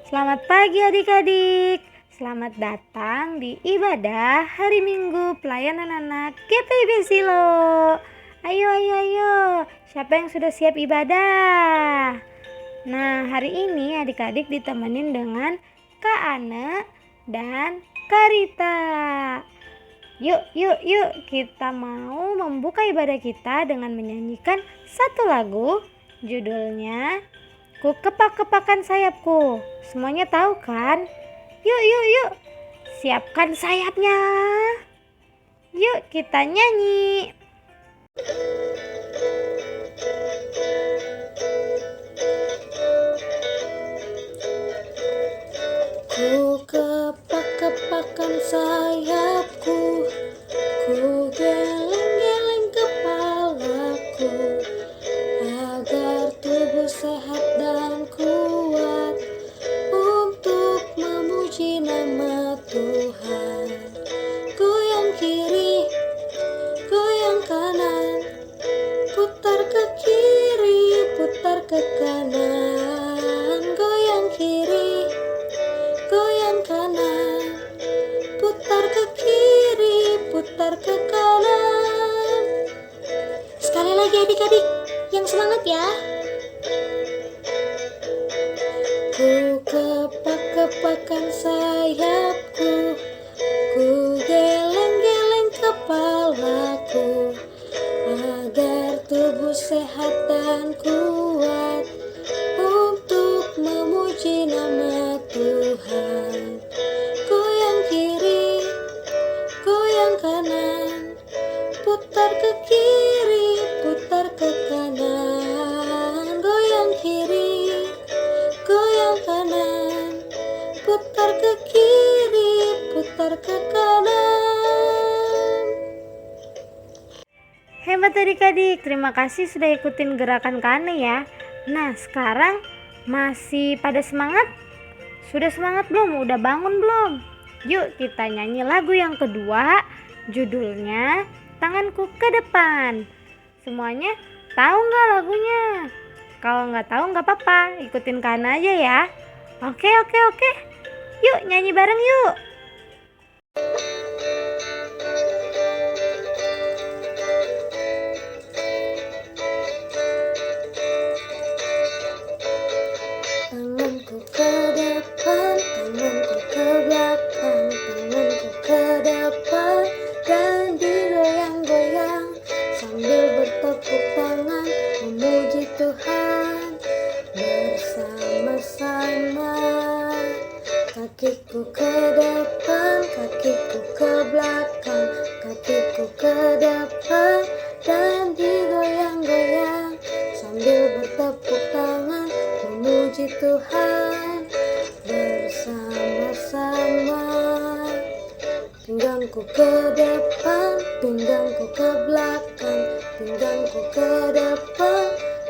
Selamat pagi adik-adik. Selamat datang di ibadah hari Minggu pelayanan anak GPIB Silo. Ayo, ayo, ayo. Siapa yang sudah siap ibadah? Nah, hari ini adik-adik ditemenin dengan Kak Ane dan Kak Rita. Yuk, kita mau membuka ibadah kita dengan menyanyikan satu lagu. Judulnya Ku kepak-kepakan sayapku. Semuanya tahu kan? Yuk. Siapkan sayapnya. Yuk kita nyanyi. Ku kepak-kepakan sayapku, ku geleng-geleng kepalaku, agar tubuh sehat dan kuat untuk memuji nama Tuhan. Goyang kiri, goyang kanan, putar ke kiri, putar ke kanan. Goyang kiri, goyang kanan, putar ke kiri, putar ke kanan. Sekali lagi adik-adik, yang semangat ya. Ku kepak-kepakan sayapku, ku geleng-geleng kepalaku, agar tubuh sehat dan kuat untuk memuji nama Tuhan. Goyang kiri, goyang kanan, putar ke kiri, putar ke kanan. Goyang kiri, goyang kanan, putar ke kiri, putar ke kanan. Hebat adik-adik, terima kasih sudah ikutin gerakan Kane ya. Nah, sekarang masih pada semangat? Sudah semangat belum? Udah bangun belum? Yuk kita nyanyi lagu yang kedua, judulnya Tanganku ke Depan. Semuanya tahu nggak lagunya? Kalau nggak tahu nggak apa-apa, ikutin Kane aja ya. Oke. Yuk nyanyi bareng yuk. Tanganku ke depan, tanganku ke belakang, tanganku ke depan dan digoyang-goyang sambil bertepuk tangan memuji Tuhan bersama-sama. Kakiku ke depan, kakiku ke belakang, kakiku ke depan dan digoyang-goyang sambil bertepuk tangan memuji Tuhan bersama-sama. Pinggangku ke depan, pinggangku ke belakang, pinggangku ke depan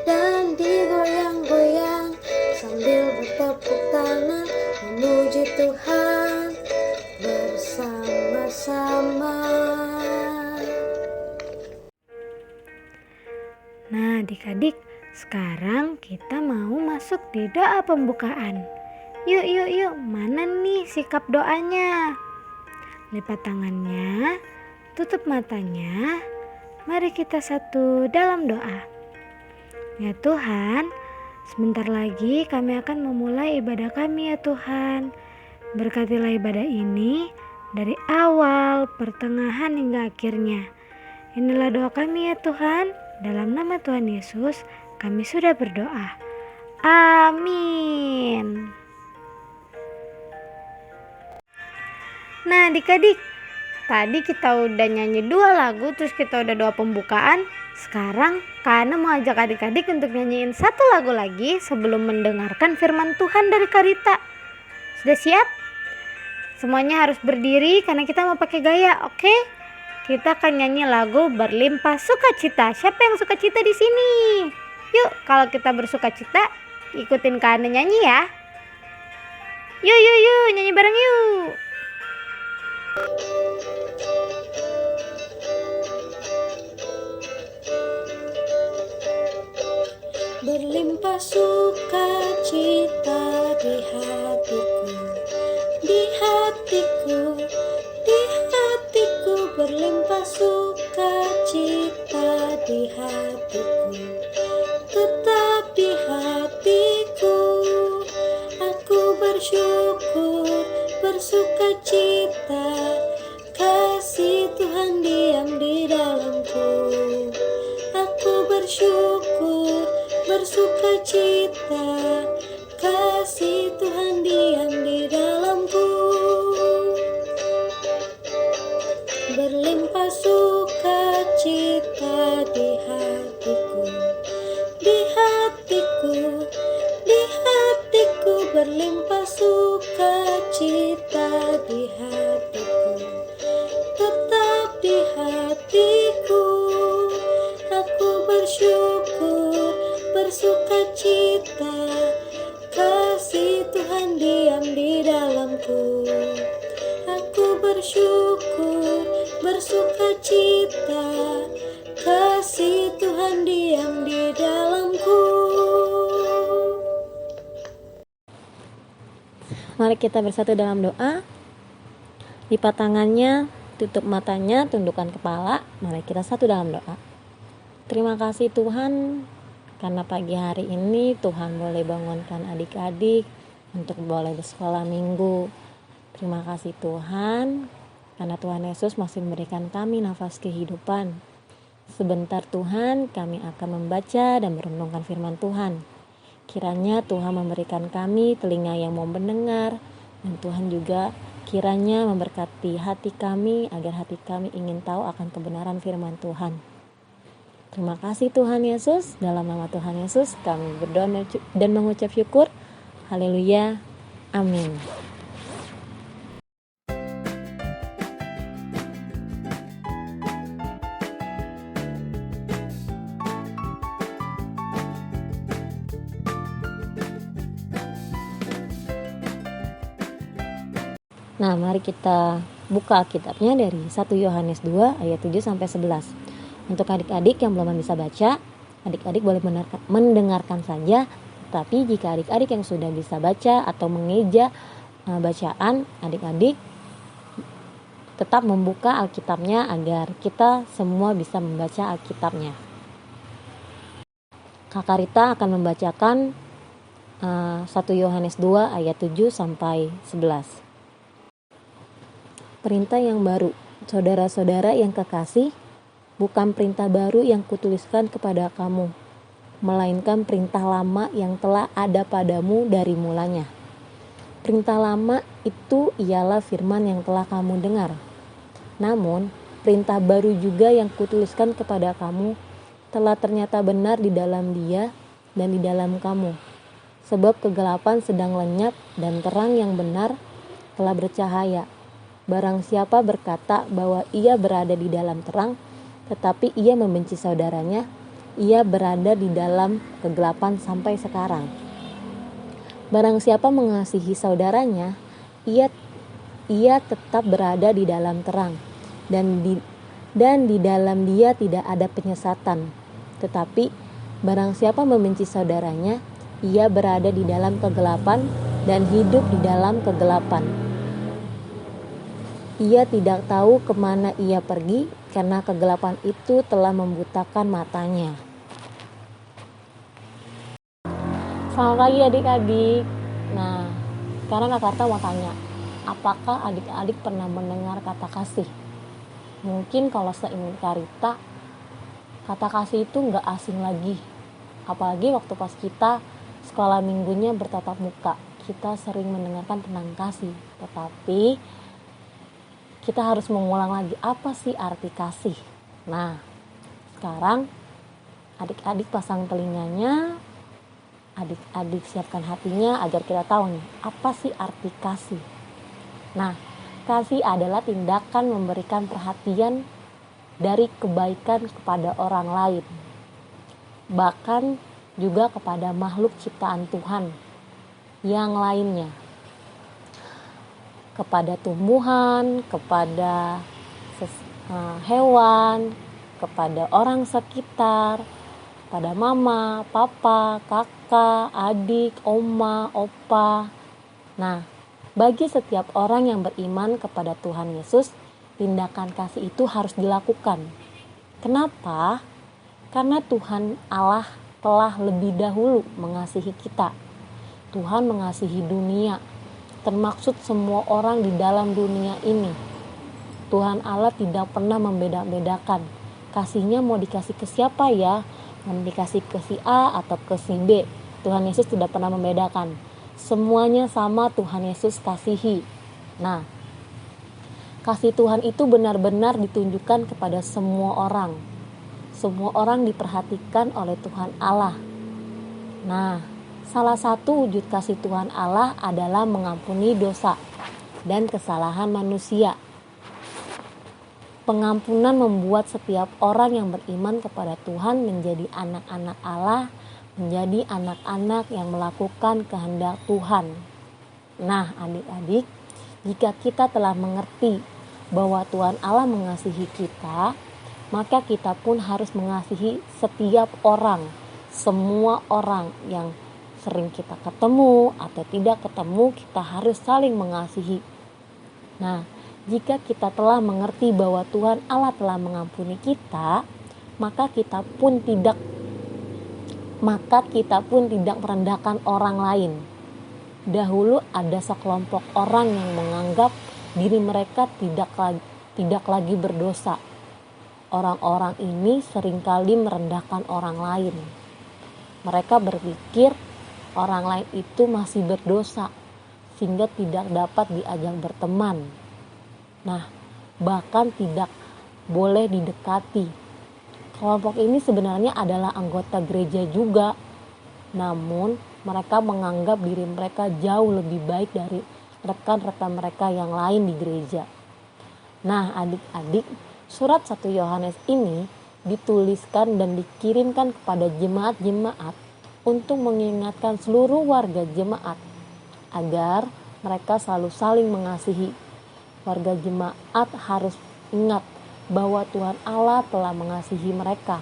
dan digoyang-goyang sambil bertepuk tangan memuji Tuhan bersama-sama. Nah adik-adik, sekarang kita mau masuk di doa pembukaan. Yuk, mana nih sikap doanya? Lipat tangannya, tutup matanya. Mari kita satu dalam doa. Ya Tuhan, sebentar lagi kami akan memulai ibadah kami ya Tuhan. Berkatilah ibadah ini dari awal, pertengahan hingga akhirnya. Inilah doa kami ya Tuhan. Dalam nama Tuhan Yesus kami sudah berdoa. Amin. Nah adik-adik, tadi kita udah nyanyi 2 lagu, terus kita udah doa pembukaan. Sekarang Kak Ana mau ajak adik-adik untuk nyanyiin 1 lagu lagi sebelum mendengarkan firman Tuhan dari Kak Rita. Sudah siap? Semuanya harus berdiri karena kita mau pakai gaya, oke? Kita akan nyanyi lagu Berlimpah Sukacita. Siapa yang sukacita di sini? Yuk, kalau kita bersukacita, ikutin Kak Ana nyanyi ya. Yuk, nyanyi bareng yuk. Berlimpah sukacita di hati bersyukur, bersukacita, kasih Tuhan diam di dalamku. Aku bersyukur, bersukacita, kasih Tuhan diam di dalamku. Berlimpah sukacita di hatiku, di hatiku, di hatiku. Berlimpah sukacita di hatiku, tetap di hatiku. Aku bersyukur, bersukacita, kasih Tuhan diam di dalamku. Aku bersyukur, bersukacita, kasih Tuhan diam di dalamku. Mari kita bersatu dalam doa. Lipat tangannya, tutup matanya, tundukkan kepala. Mari kita satu dalam doa. Terima kasih Tuhan, karena pagi hari ini Tuhan boleh bangunkan adik-adik untuk boleh bersekolah minggu. Terima kasih Tuhan, karena Tuhan Yesus masih memberikan kami nafas kehidupan. Sebentar Tuhan, kami akan membaca dan merenungkan firman Tuhan. Kiranya Tuhan memberikan kami telinga yang mau mendengar, dan Tuhan juga kiranya memberkati hati kami agar hati kami ingin tahu akan kebenaran firman Tuhan. Terima kasih Tuhan Yesus, dalam nama Tuhan Yesus kami berdoa dan mengucap syukur. Haleluya, amin. Nah, mari kita buka Alkitabnya dari 1 Yohanes 2 ayat 7 sampai 11. Untuk adik-adik yang belum bisa baca, adik-adik boleh mendengarkan saja. Tapi jika adik-adik yang sudah bisa baca atau mengeja bacaan, adik-adik tetap membuka Alkitabnya agar kita semua bisa membaca Alkitabnya. Kakak Rita akan membacakan 1 Yohanes 2 ayat 7 sampai 11. Perintah yang baru, saudara-saudara yang kekasih, bukan perintah baru yang kutuliskan kepada kamu, melainkan perintah lama yang telah ada padamu dari mulanya. Perintah lama itu ialah firman yang telah kamu dengar. Namun, perintah baru juga yang kutuliskan kepada kamu telah ternyata benar di dalam Dia dan di dalam kamu. Sebab kegelapan sedang lenyap dan terang yang benar telah bercahaya. Barang siapa berkata bahwa ia berada di dalam terang, tetapi ia membenci saudaranya, ia berada di dalam kegelapan sampai sekarang. Barang siapa mengasihi saudaranya, ia tetap berada di dalam terang, dan di dalam dia tidak ada penyesatan. Tetapi barang siapa membenci saudaranya, ia berada di dalam kegelapan dan hidup di dalam kegelapan. Ia tidak tahu kemana ia pergi, karena kegelapan itu telah membutakan matanya. Selamat pagi adik-adik. Nah, sekarang Kak Karta mau tanya, apakah adik-adik pernah mendengar kata kasih? Mungkin kalau seingat Kak Rita, kata kasih itu gak asing lagi. Apalagi waktu pas kita sekolah minggunya bertatap muka, kita sering mendengarkan tentang kasih. Tetapi kita harus mengulang lagi, apa sih arti kasih? Nah, sekarang adik-adik pasang telinganya, adik-adik siapkan hatinya agar kita tahu nih, apa sih arti kasih? Nah, kasih adalah tindakan memberikan perhatian dari kebaikan kepada orang lain, bahkan juga kepada makhluk ciptaan Tuhan yang lainnya, kepada tumbuhan, kepada hewan, kepada orang sekitar, pada mama, papa, kakak, adik, oma, opa. Nah, bagi setiap orang yang beriman kepada Tuhan Yesus, tindakan kasih itu harus dilakukan. Kenapa? Karena Tuhan Allah telah lebih dahulu mengasihi kita. Tuhan mengasihi dunia termaksud semua orang di dalam dunia ini. Tuhan Allah tidak pernah membeda-bedakan. Kasihnya mau dikasih ke siapa ya? Mau dikasih ke si A atau ke si B? Tuhan Yesus tidak pernah membedakan. Semuanya sama Tuhan Yesus kasihi. Nah, kasih Tuhan itu benar-benar ditunjukkan kepada semua orang. Semua orang diperhatikan oleh Tuhan Allah. Nah, salah satu wujud kasih Tuhan Allah adalah mengampuni dosa dan kesalahan manusia. Pengampunan membuat setiap orang yang beriman kepada Tuhan menjadi anak-anak Allah, menjadi anak-anak yang melakukan kehendak Tuhan. Nah, adik-adik, jika kita telah mengerti bahwa Tuhan Allah mengasihi kita, maka kita pun harus mengasihi setiap orang, semua orang yang sering kita ketemu atau tidak ketemu, kita harus saling mengasihi. Nah, jika kita telah mengerti bahwa Tuhan Allah telah mengampuni kita, maka kita pun tidak merendahkan orang lain. Dahulu ada sekelompok orang yang menganggap diri mereka tidak lagi berdosa. Orang-orang ini seringkali merendahkan orang lain. Mereka berpikir orang lain itu masih berdosa, sehingga tidak dapat diajak berteman. Nah, bahkan tidak boleh didekati. Kelompok ini sebenarnya adalah anggota gereja juga. Namun, mereka menganggap diri mereka jauh lebih baik dari rekan-rekan mereka yang lain di gereja. Nah, adik-adik, surat 1 Yohanes ini dituliskan dan dikirimkan kepada jemaat-jemaat untuk mengingatkan seluruh warga jemaat agar mereka selalu saling mengasihi. Warga jemaat harus ingat bahwa Tuhan Allah telah mengasihi mereka,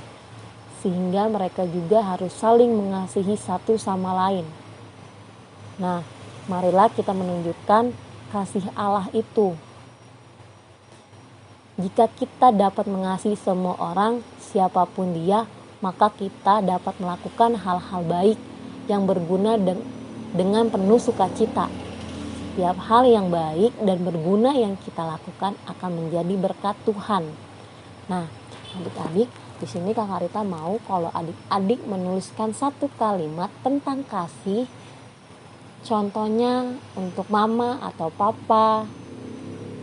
sehingga mereka juga harus saling mengasihi satu sama lain. Nah, marilah kita menunjukkan kasih Allah itu. Jika kita dapat mengasihi semua orang, siapapun dia, maka kita dapat melakukan hal-hal baik yang berguna dengan penuh sukacita. Setiap hal yang baik dan berguna yang kita lakukan akan menjadi berkat Tuhan. Nah, adik-adik, di sini Kakak Rita mau kalau adik-adik menuliskan satu kalimat tentang kasih. Contohnya untuk mama atau papa,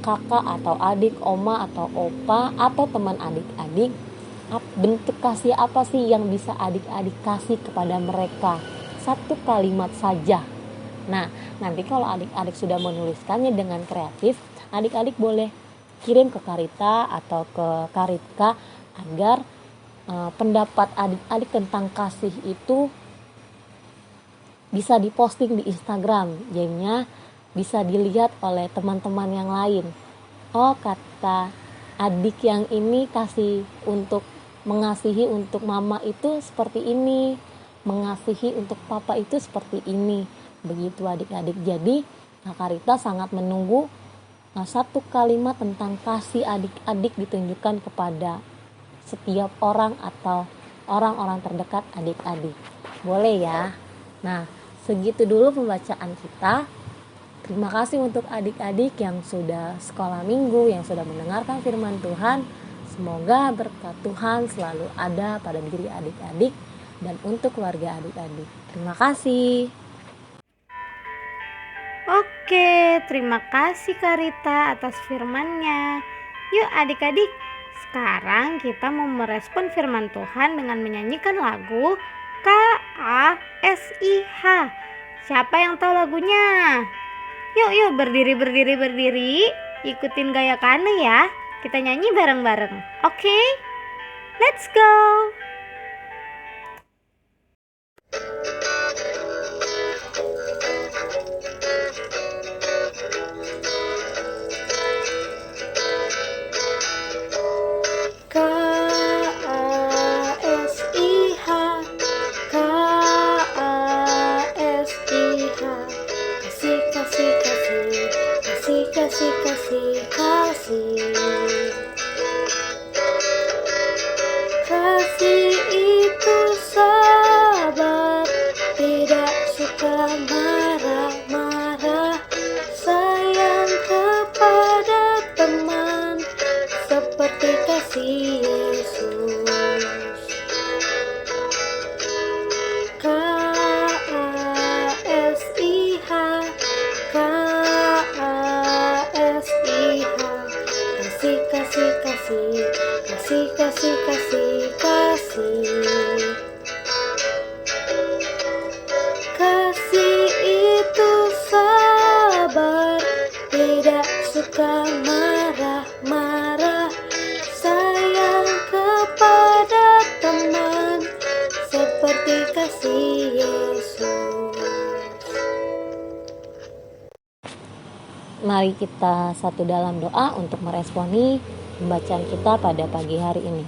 kakak atau adik, oma atau opa, atau teman adik-adik. Bentuk kasih apa sih yang bisa adik-adik kasih kepada mereka? Satu kalimat saja. Nah, nanti kalau adik-adik sudah menuliskannya dengan kreatif, adik-adik boleh kirim ke Karita atau ke Karitka agar pendapat adik-adik tentang kasih itu bisa diposting di Instagram. Jadinya bisa dilihat oleh teman-teman yang lain. Oh, kata adik yang ini kasih untuk mengasihi untuk mama itu seperti ini, mengasihi untuk papa itu seperti ini. Begitu adik-adik. Jadi Kakak Rita sangat menunggu satu kalimat tentang kasih adik-adik ditunjukkan kepada setiap orang atau orang-orang terdekat adik-adik. Boleh ya? Nah, segitu dulu pembacaan kita. Terima kasih untuk adik-adik yang sudah sekolah minggu, yang sudah mendengarkan firman Tuhan. Semoga berkat Tuhan selalu ada pada diri adik-adik dan untuk keluarga adik-adik. Terima kasih. Oke, terima kasih Karita atas firman-Nya. Yuk adik-adik, sekarang kita mau merespon firman Tuhan dengan menyanyikan lagu KASIH. Siapa yang tahu lagunya? Yuk berdiri. Ikutin gaya Kane ya. Kita nyanyi bareng-bareng. Oke? Let's go. Kasih itu sabar, tidak suka marah-marah, suka marah-marah, sayang kepada teman seperti kasih Yesus. Mari kita satu dalam doa untuk meresponi pembacaan kita pada pagi hari ini.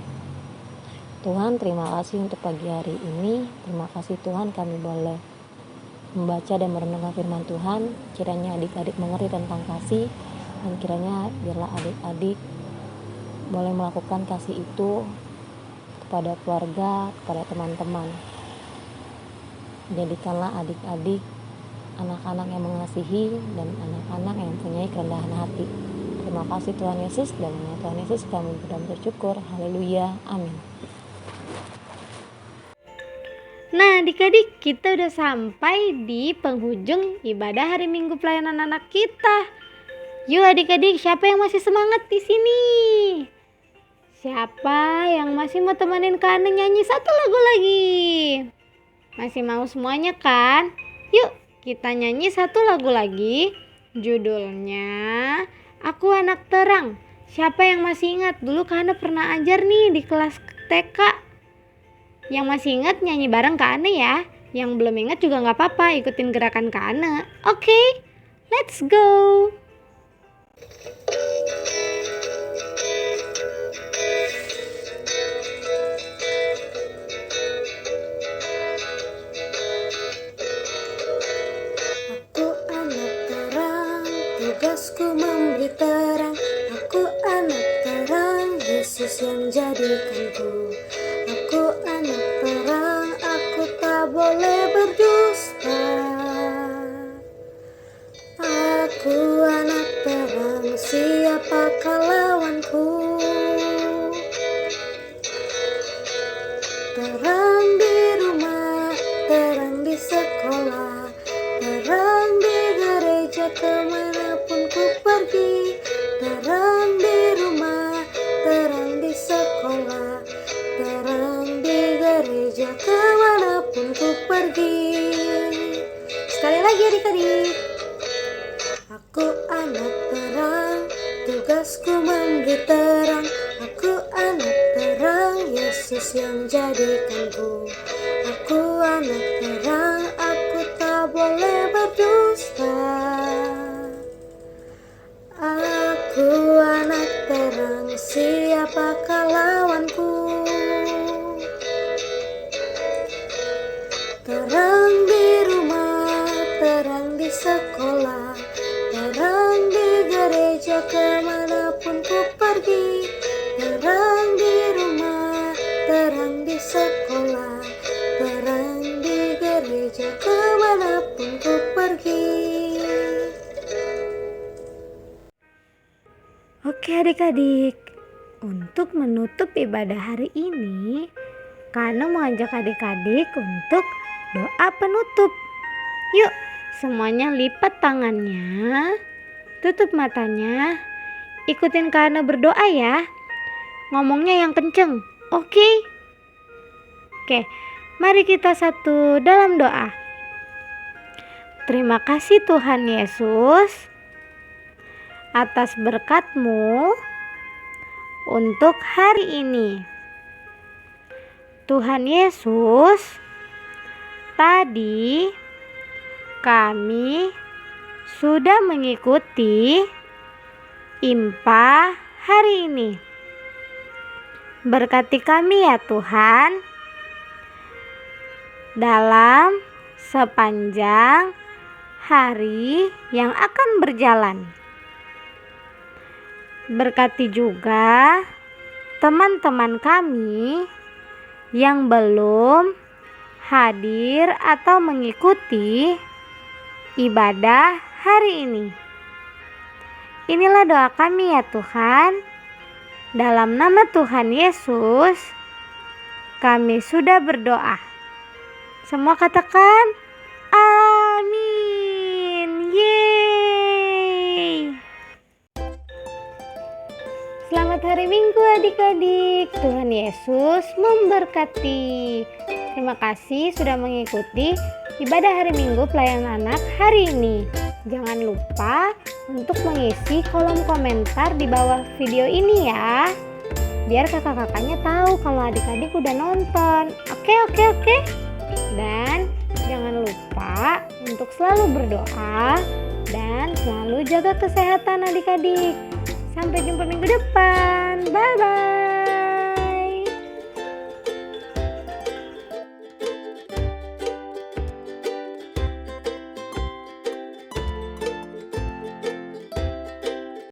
Tuhan, terima kasih untuk pagi hari ini. Terima kasih Tuhan, kami boleh membaca dan merenungkan firman Tuhan. Kiranya adik-adik mengerti tentang kasih, dan kiranya biarlah adik-adik boleh melakukan kasih itu kepada keluarga, kepada teman-teman. Jadikanlah adik-adik anak-anak yang mengasihi dan anak-anak yang mempunyai kerendahan hati. Terima kasih Tuhan Yesus, dan nama Tuhan Yesus kami bersyukur. Haleluya, amin. Nah adik-adik, kita udah sampai di penghujung ibadah hari Minggu pelayanan anak kita. Yuk adik-adik, siapa yang masih semangat di sini? Siapa yang masih mau temenin Kak Ane nyanyi satu lagu lagi? Masih mau semuanya kan? Yuk kita nyanyi satu lagu lagi. Judulnya Aku Anak Terang. Siapa yang masih ingat? Dulu Kak Ane pernah ajar nih di kelas TK. Yang masih ingat nyanyi bareng Kak Ane ya. Yang belum ingat juga gak apa-apa, ikutin gerakan Kak Ane. Oke, let's go. Aku anak terang, tugasku memberi terang. Aku anak terang, Yesus yang jadikanku. Aku anak terang, aku tak boleh berdusta. Aku anak terang, siapakah lawanku? Terang di rumah, terang di sekolah, terang di gereja kemanapun ku pergi. Terang di rumah, terang di sekolah, terang di gereja kemanapun ku pergi. Sekali lagi adik-adik. Aku anak terang, tugasku memberi terang. Aku anak terang, Yesus yang jadikanku. Aku anak terang, aku tak boleh berdusta. Aku anak terang, siapakah lawanku? Terang di rumah, terang di sekolah, terang di gereja kemanapun ku pergi. Terang di rumah, terang di sekolah, terang di gereja kemanapun ku pergi. Oke adik-adik, untuk menutup ibadah hari ini, Kak Ane mau ajak adik-adik untuk doa penutup. Yuk, semuanya lipat tangannya, tutup matanya, ikutin Kak Ane berdoa ya. Ngomongnya yang kenceng, oke? Oke, mari kita satu dalam doa. Terima kasih Tuhan Yesus atas berkat-Mu untuk hari ini. Tuhan Yesus, tadi kami sudah mengikuti IMPA hari ini. Berkati kami ya Tuhan, dalam sepanjang hari yang akan berjalan. Berkati juga teman-teman kami yang belum hadir atau mengikuti ibadah hari ini. Inilah doa kami ya Tuhan. Dalam nama Tuhan Yesus, kami sudah berdoa. Semua katakan amin. Yeay. Selamat hari Minggu adik-adik. Tuhan Yesus memberkati. Terima kasih sudah mengikuti ibadah hari Minggu pelayanan anak hari ini. Jangan lupa untuk mengisi kolom komentar di bawah video ini ya. Biar kakak-kakaknya tahu kalau adik-adik udah nonton. Oke. Dan jangan lupa untuk selalu berdoa dan selalu jaga kesehatan adik-adik. Sampai jumpa minggu depan. Bye-bye.